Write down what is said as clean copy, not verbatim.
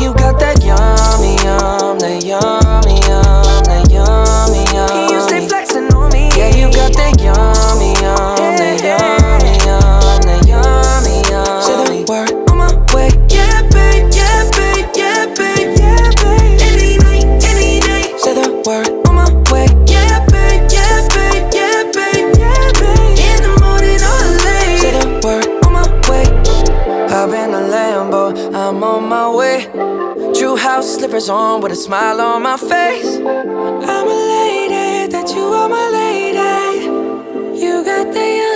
you got that yummy, that yummy, that yummy, yum. You stay flexing on me. Yeah, you got that yummy, that yummy, that yummy, yum. Say the word on my way. Yeah, babe, yeah, babe, yeah, babe, yeah, babe. Any night, any day. Say the word on my way. Yeah, babe, yeah, babe, yeah, babe, yeah, babe. In the morning or late. Say the word on my way. Hop in the Lambo, I'm on my way. True house slippers on with a smile on my face. I'm elated that you are my lady. You got the